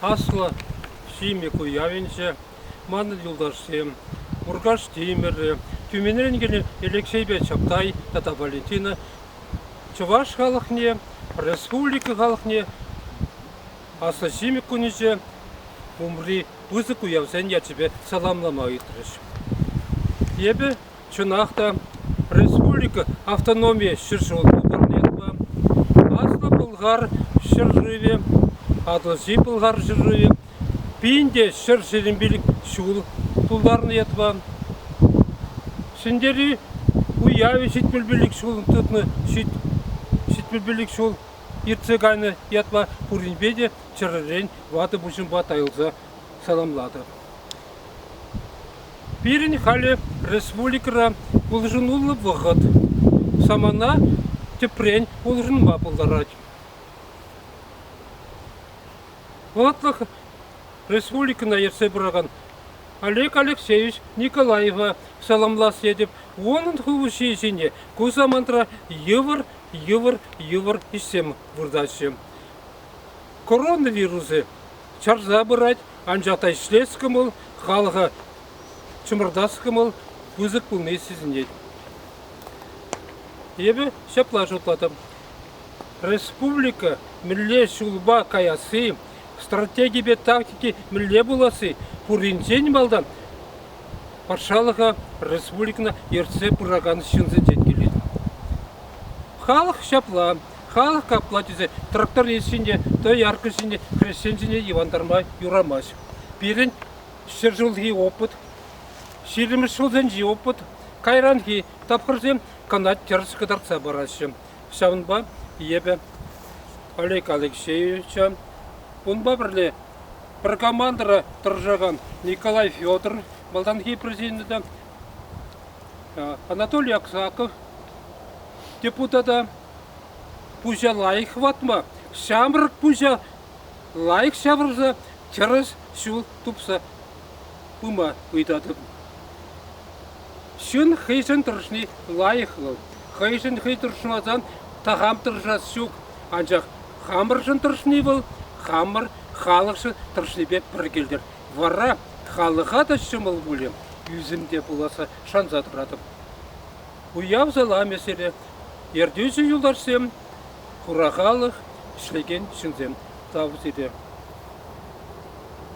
Асла Шимик уявенше, Маны Юлдашем, Мургаш Тимер, Тюменен келе Алексей Чаптай, Тата Валентина, Чуваш халықне, Республика халықне, Асла Шимик күніше, Умри Бузык уявсен я тебе саламламай тұрыш. Ебе чунахта Республика автономия шыршыл губернетва, Асла Булгар шыржыве, Адлжи Булгар шыржыве, Пинде шыршырынбилік шул тулдарны етва. Сендері уяви шитмілбілік шулын тұтны шитмілбілік шул ирцегайны етва пуринбеде чырырен ваты бұшын батайылза саламлады. Пирин халі республикара ұлжын ұлы вғыт. Самана тепрен ұлжын мапылдарад. Вғытлық республикана ерсе бұраған Олег Алексеевич Николаева саламлас едіп, оның хұвыши жіне көзамантра евір исем вұрдашы. Коронавирусы чарза бұрад, анжақтай шлескіміл, қалға чымырдаскіміл, көзік бұлмей сезінет. Ебі шапла жұтладым. Республика мүлле шулба каясы, стратегия бе тактики мүлле боласы, пұринсен балдан, паршалыға республикана ерце пұрағаны шынзы жеткеледі. Халық шапла, халық капла дезе, трактор есінде, той аркысінде, хрещенсінде евандармай юрамаш. Бірін шыржылғы опыт, шеріміз шылзенжі опыт, кайранғы тапқырзем канат терс кадарца барашым. Шавынба ебе Олег Алексеевича, бұнба бірле бір командыра тұржаған Николай Федор, Балданги президенті, Анатолий Аксаков, депутата пужа лайық ватма, шамрық пужа лайық шабырза, чырыз шул тупса бұма ұйдады. Шын хейсін тұршыны лайық ғыл, хейсін хей тұршыназан тағам тұршас шук, анжақ хамыршын тұршыны бұл, хамыр халықшы тұршыны беп бір келдер. Вара халыға да шымыл бөлем, үзімде боласа шанза тұрадым. Уяв зала меселе, ердесі юлдарсем, құрағалық ішлеген шынзем табыз еді.